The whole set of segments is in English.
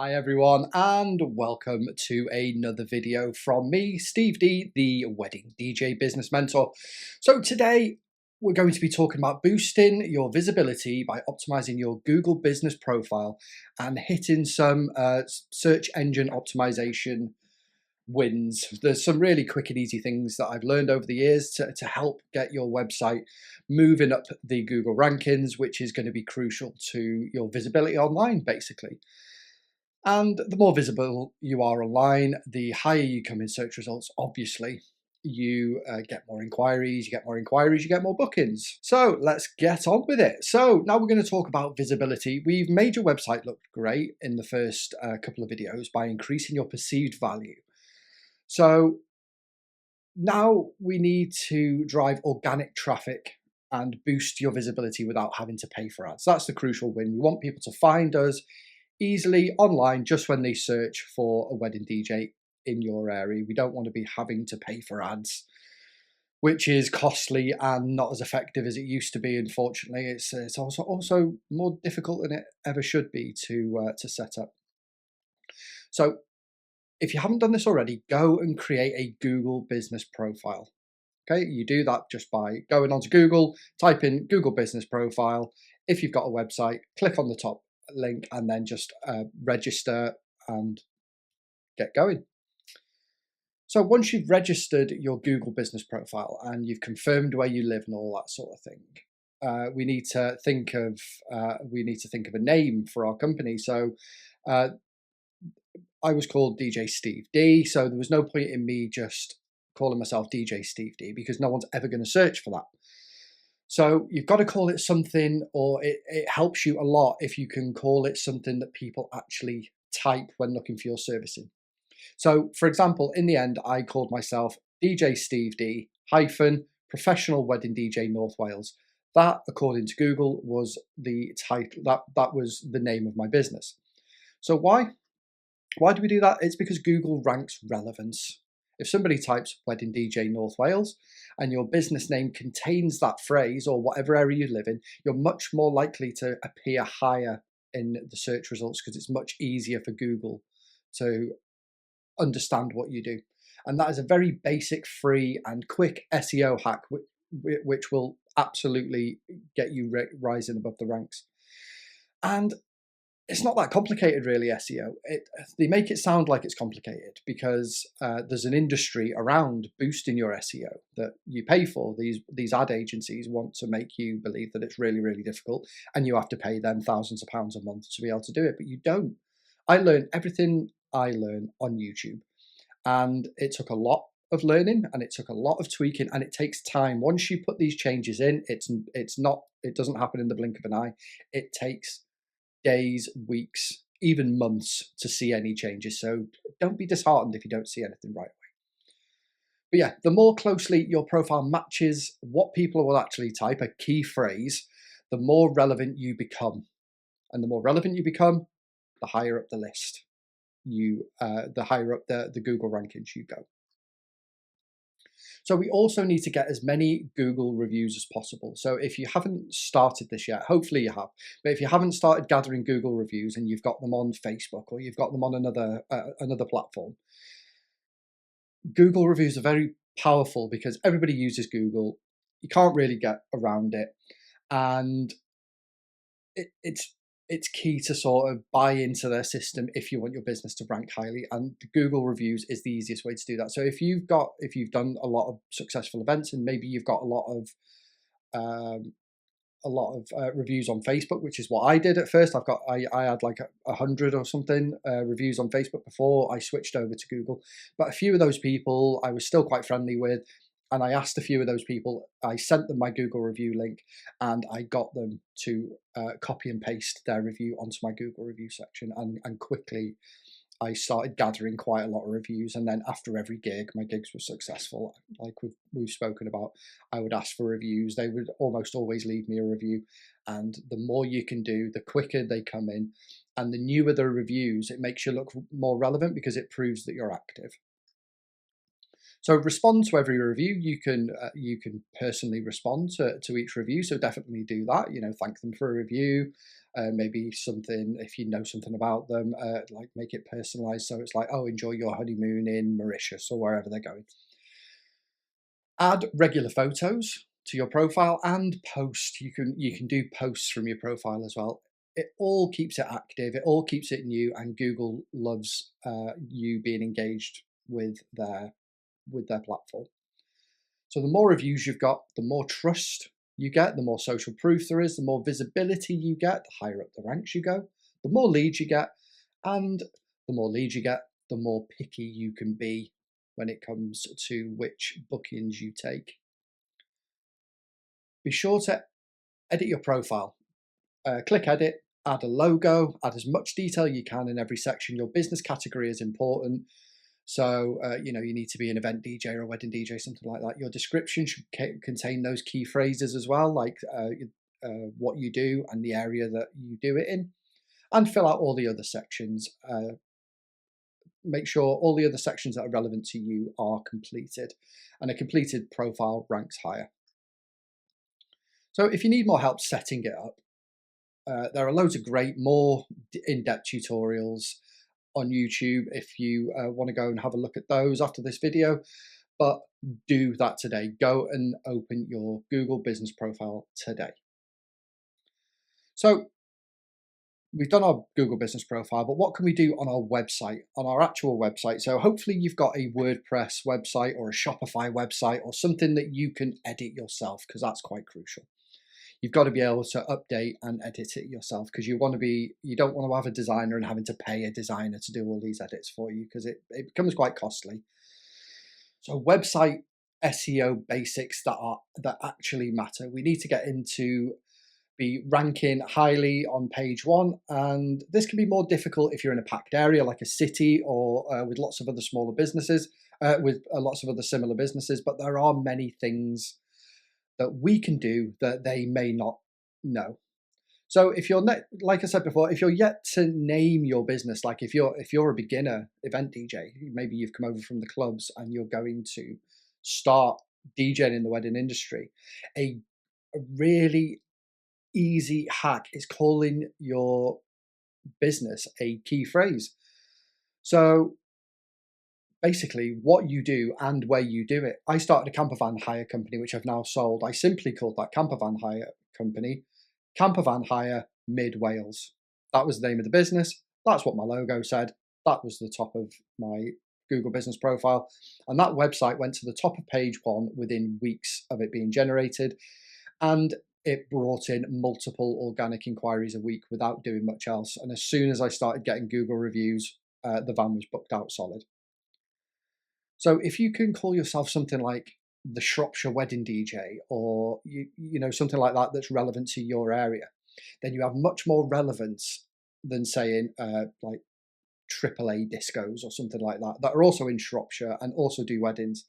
Hi everyone, and welcome to another video from me, Steve D, the Wedding DJ Business Mentor. So today we're going to be talking about boosting your visibility by optimizing your Google business profile and hitting some search engine optimization wins. There's some really quick and easy things that I've learned over the years to help get your website moving up the Google rankings, which is going to be crucial to your visibility online, basically. And the more visible you are online, the higher you come in search results. Obviously, you get more inquiries, you get more bookings. So let's get on with it. So now we're going to talk about visibility. We've made your website look great in the first couple of videos by increasing your perceived value. So now we need to drive organic traffic and boost your visibility without having to pay for ads. That's the crucial win. We want people to find us easily online just when they search for a wedding DJ in your area. We don't want to be having to pay for ads, which is costly and not as effective as it used to be. Unfortunately, it's also more difficult than it ever should be to set up. So if you haven't done this already, go and create a Google business profile. Okay, you do that just by going onto Google, type in Google business profile. If you've got a website, click on the top link and then just register and get going. So once you've registered your Google business profile and you've confirmed where you live and all that sort of thing, we need to think of a name for our company. So I was called DJ Steve D, so there was no point in me just calling myself DJ Steve D because no one's ever going to search for that. So you've got to call it something, or it helps you a lot if you can call it something that people actually type when looking for your servicing. So for example, in the end, I called myself DJ Steve D hyphen professional wedding DJ North Wales. That, according to Google, was the title, that was the name of my business. So why? Why do we do that? It's because Google ranks relevance. If somebody types Wedding DJ North Wales and your business name contains that phrase or whatever area you live in, you're much more likely to appear higher in the search results because it's much easier for Google to understand what you do. And that is a very basic, free and quick SEO hack, which will absolutely get you rising above the ranks. And it's not that complicated, really, SEO. They make it sound like it's complicated because there's an industry around boosting your SEO that you pay for. These ad agencies want to make you believe that it's really, really difficult and you have to pay them thousands of pounds a month to be able to do it, but you don't. I learned everything I learn on YouTube, and it took a lot of learning and it took a lot of tweaking, and it takes time. Once you put these changes in, it doesn't happen in the blink of an eye. It takes days, weeks, even months to see any changes. So don't be disheartened if you don't see anything right away. But yeah, the more closely your profile matches what people will actually type, a key phrase, the more relevant you become. And the more relevant you become, the higher up the list the higher up the Google rankings you go. So we also need to get as many Google reviews as possible. So if you haven't started this yet, hopefully you have, but if you haven't started gathering Google reviews and you've got them on Facebook or you've got them on another platform, Google reviews are very powerful because everybody uses Google. You can't really get around it, and it's key to sort of buy into their system if you want your business to rank highly, and Google reviews is the easiest way to do that. So if you've done a lot of successful events and maybe you've got a lot of reviews on Facebook, which is what I did at first. I had like 100 or something reviews on Facebook before I switched over to Google, but a few of those people I was still quite friendly with. And I asked a few of those people, I sent them my Google review link and I got them to copy and paste their review onto my Google review section. And quickly I started gathering quite a lot of reviews. And then after every gig, my gigs were successful. Like we've spoken about, I would ask for reviews. They would almost always leave me a review. And the more you can do, the quicker they come in. And the newer the reviews, it makes you look more relevant because it proves that you're active. So respond to every review. You can personally respond to each review. So definitely do that. Thank them for a review. Maybe something, if you know something about them, like make it personalized. So it's like, oh, enjoy your honeymoon in Mauritius or wherever they're going. Add regular photos to your profile and post. You can do posts from your profile as well. It all keeps it active. It all keeps it new, and Google loves you being engaged with their platform. So the more reviews you've got, the more trust you get, the more social proof there is, the more visibility you get, the higher up the ranks you go, the more leads you get, and the more leads you get, the more picky you can be when it comes to which bookings you take. Be sure to edit your profile. Click edit, add a logo, add as much detail you can in every section. Your business category is important. So, you need to be an event DJ or a wedding DJ, something like that. Your description should contain those key phrases as well, like what you do and the area that you do it in, and fill out all the other sections. Make sure all the other sections that are relevant to you are completed, and a completed profile ranks higher. So if you need more help setting it up, there are loads of great, more in-depth tutorials on YouTube if you want to go and have a look at those after this video. But do that today. Go and open your Google business profile today. So we've done our Google business profile, but what can we do on our website, on our actual website? So hopefully you've got a WordPress website or a Shopify website or something that you can edit yourself, because that's quite crucial. You've got to be able to update and edit it yourself, because you don't want to have a designer and having to pay a designer to do all these edits for you, because it becomes quite costly. So website SEO basics that actually matter. We need to get into be ranking highly on page one, and this can be more difficult if you're in a packed area like a city or with lots of other smaller businesses, with lots of other similar businesses. But there are many things that we can do that they may not know. So if you're like I said before, if you're yet to name your business, like if you're a beginner event DJ, maybe you've come over from the clubs and you're going to start DJing in the wedding industry, a really easy hack is calling your business a key phrase. So basically what you do and where you do it. I started a camper van hire company, which I've now sold. I simply called that camper van hire company Camper Van Hire Mid Wales. That was the name of the business. That's what my logo said. That was the top of my Google business profile. And that website went to the top of page one within weeks of it being generated. And it brought in multiple organic inquiries a week without doing much else. And as soon as I started getting Google reviews, the van was booked out solid. So if you can call yourself something like the Shropshire Wedding DJ, or something like that that's relevant to your area, then you have much more relevance than saying like AAA discos or something like that are also in Shropshire and also do weddings.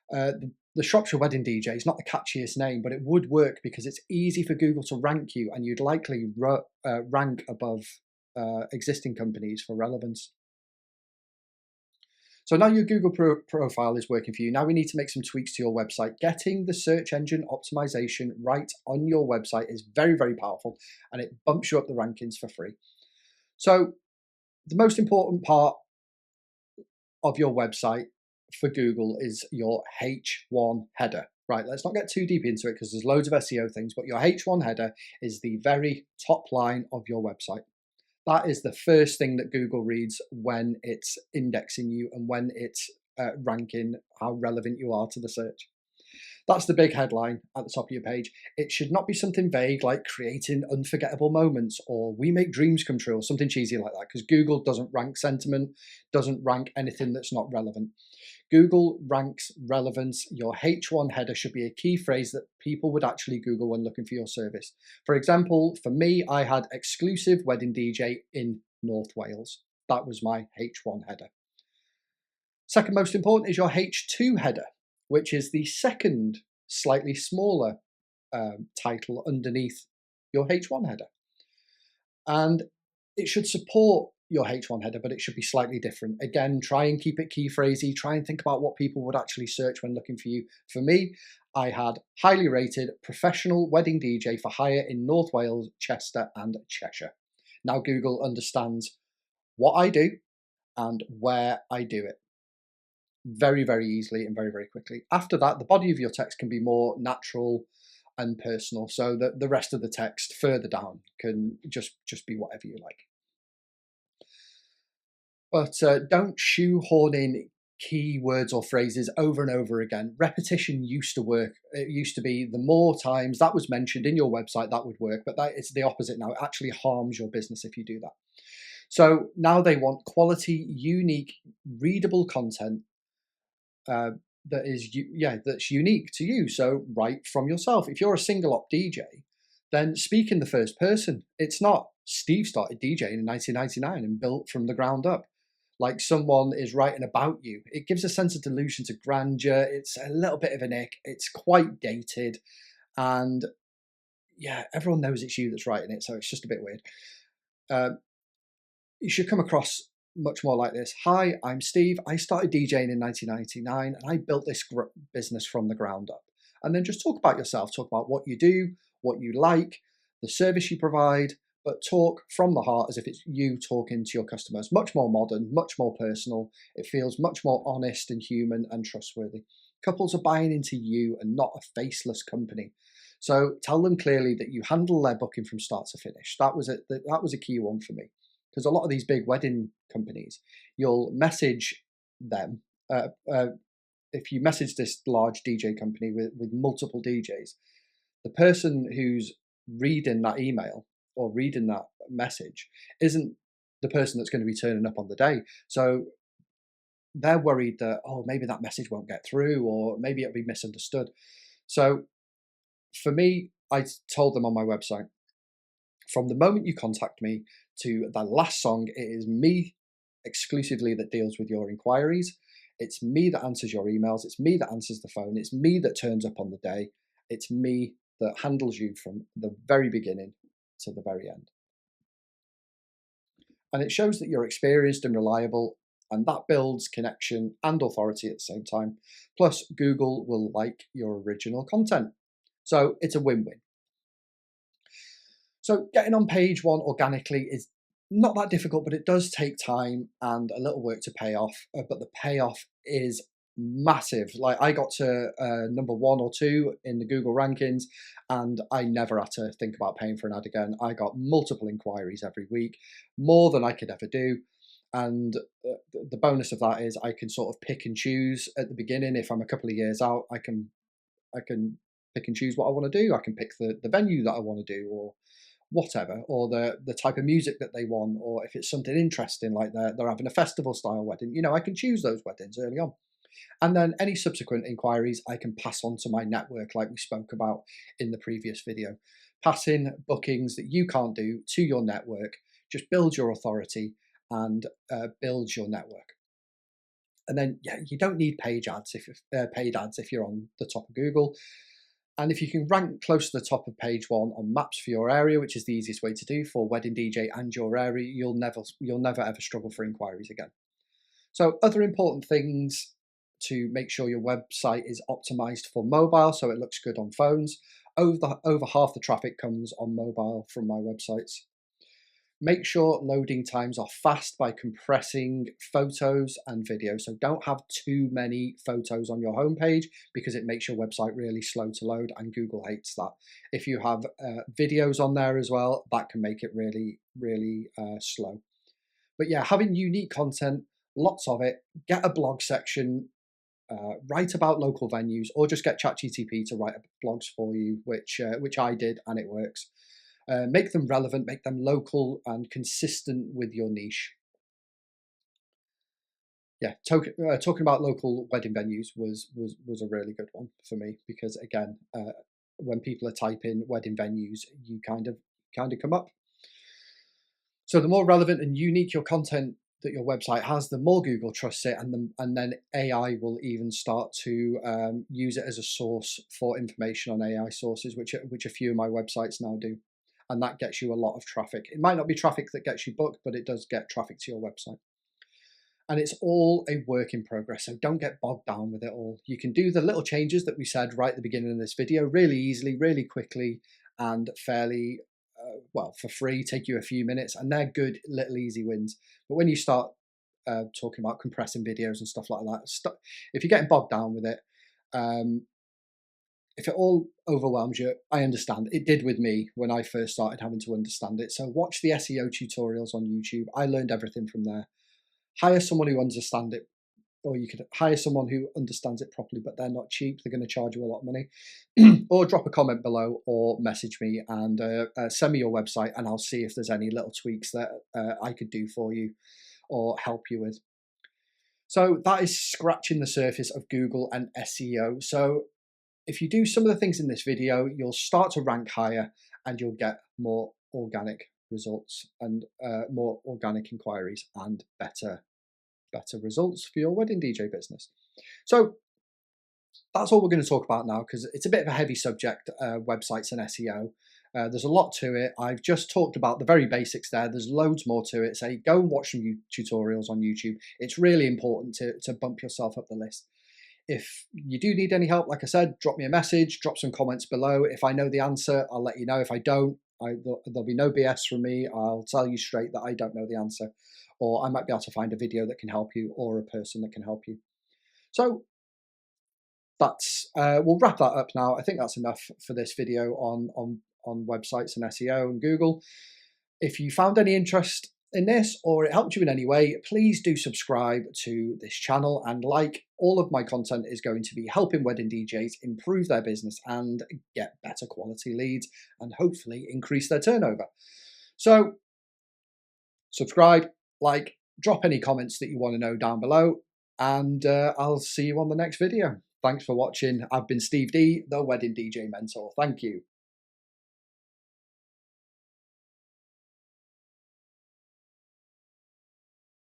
The Shropshire Wedding DJ is not the catchiest name, but it would work because it's easy for Google to rank you, and you'd likely rank above existing companies for relevance. So now your Google profile is working for you. Now we need to make some tweaks to your website. Getting the search engine optimization right on your website is very, very powerful, and it bumps you up the rankings for free. So the most important part of your website for Google is your H1 header. Right, let's not get too deep into it because there's loads of SEO things, but your H1 header is the very top line of your website. That is the first thing that Google reads when it's indexing you and when it's ranking how relevant you are to the search. That's the big headline at the top of your page. It should not be something vague like creating unforgettable moments or we make dreams come true or something cheesy like that, because Google doesn't rank sentiment, doesn't rank anything that's not relevant. Google ranks relevance. Your H1 header should be a key phrase that people would actually Google when looking for your service. For example, for me, I had exclusive wedding DJ in North Wales. That was my H1 header. Second most important is your H2 header, which is the second slightly smaller title underneath your H1 header. And it should support your H1 header, but it should be slightly different. Again, try and keep it key phrasey. Try and think about what people would actually search when looking for you. For me, I had highly rated professional wedding DJ for hire in North Wales, Chester and Cheshire. Now Google understands what I do and where I do it very, very easily and very, very quickly. After that, the body of your text can be more natural and personal, so that the rest of the text further down can just be whatever you like. But don't shoehorn in keywords or phrases over and over again. Repetition used to work. It used to be the more times that was mentioned in your website, that would work. But it's the opposite now. It actually harms your business if you do that. So now they want quality, unique, readable content that's unique to you. So write from yourself. If you're a single op DJ, then speak in the first person. It's not Steve started DJing in 1999 and built from the ground up. Like someone is writing about you. It gives a sense of delusion to grandeur. It's a little bit of an ick. It's quite dated. And yeah, everyone knows it's you that's writing it. So it's just a bit weird. You should come across much more like this. Hi, I'm Steve. I started DJing in 1999 and I built this business from the ground up. And then just talk about yourself. Talk about what you do, what you like, the service you provide, but talk from the heart as if it's you talking to your customers. Much more modern, much more personal. It feels much more honest and human and trustworthy. Couples are buying into you and not a faceless company. So tell them clearly that you handle their booking from start to finish. That was a key one for me, because a lot of these big wedding companies, you'll message them. If you message this large DJ company with multiple DJs, the person who's reading that email or reading that message isn't the person that's going to be turning up on the day. So they're worried that, oh, maybe that message won't get through, or maybe it'll be misunderstood. So for me, I told them on my website, from the moment you contact me to the last song, it is me exclusively that deals with your inquiries. It's me that answers your emails. It's me that answers the phone. It's me that turns up on the day. It's me that handles you from the very beginning to the very end. And it shows that you're experienced and reliable, and that builds connection and authority at the same time. Plus, Google will like your original content. So it's a win-win. So getting on page one organically is not that difficult, but it does take time and a little work to pay off. But the payoff is massive. Like I got to number 1 or 2 in the Google rankings, and I never had to think about paying for an ad again. I got multiple inquiries every week, more than I could ever do. And the bonus of that is I can sort of pick and choose at the beginning. If I'm a couple of years out, I can pick and choose what I want to do. I can pick the venue that I want to do, or whatever, or the type of music that they want, or if it's something interesting like they're having a festival style wedding, I can choose those weddings early on. And then any subsequent inquiries I can pass on to my network, like we spoke about in the previous video. Passing bookings that you can't do to your network just builds your authority and builds your network. And then you don't need paid ads if you're on the top of Google. And if you can rank close to the top of page 1 on maps for your area, which is the easiest way to do for Wedding DJ and your area, you'll never ever struggle for inquiries again. So other important things to make sure your website is optimized for mobile, so it looks good on phones. Over half the traffic comes on mobile from my websites. Make sure loading times are fast by compressing photos and videos. So don't have too many photos on your homepage, because it makes your website really slow to load, and Google hates that. If you have videos on there as well, that can make it really, really slow. But yeah, having unique content, lots of it, get a blog section, write about local venues, or just get ChatGPT to write blogs for you, which I did, and it works. Make them relevant, make them local and consistent with your niche. Yeah, talking about local wedding venues was a really good one for me, because again, when people are typing wedding venues, you kind of come up. So the more relevant and unique your content that your website has, the more Google trusts it, and then AI will even start to use it as a source for information on AI sources, which a few of my websites now do. and that gets you a lot of traffic. It might not be traffic that gets you booked, but it does get traffic to your website. And it's all a work in progress, so don't get bogged down with it all. You can do the little changes that we said right at the beginning of this video really easily, really quickly, and fairly, well, for free, take you a few minutes, and they're good little easy wins. But when you start talking about compressing videos and stuff like that, if you're getting bogged down with it, if it all overwhelms you, I understand. It did with me when I first started having to understand it. So watch the SEO tutorials on YouTube. I learned everything from there. Hire someone who understands it, or you could hire someone who understands it properly, but they're not cheap. They're going to charge you a lot of money. Or drop a comment below or message me and send me your website, and I'll see if there's any little tweaks that I could do for you or help you with. So that is scratching the surface of Google and SEO. So if you do some of the things in this video, you'll start to rank higher and you'll get more organic results and more organic inquiries and better results for your wedding DJ business. So that's all we're going to talk about now, because it's a bit of a heavy subject, websites and SEO. There's a lot to it. I've just talked about the very basics there. There's loads more to it. So go and watch some tutorials on YouTube. It's really important to bump yourself up the list. If you do need any help, like I said, drop me a message, drop some comments below. If I know the answer, I'll let you know. If I don't, there'll be no BS from me. I'll tell you straight that I don't know the answer, or I might be able to find a video that can help you or a person that can help you. So that's we'll wrap that up now. I think that's enough for this video on websites and SEO and Google. If you found any interest in this or it helped you in any way, please do subscribe to this channel, and like, all of my content is going to be helping wedding DJs improve their business and get better quality leads and hopefully increase their turnover. So subscribe, like, drop any comments that you want to know down below, and I'll see you on the next video. Thanks for watching. I've been Steve D, the Wedding DJ Mentor. Thank you.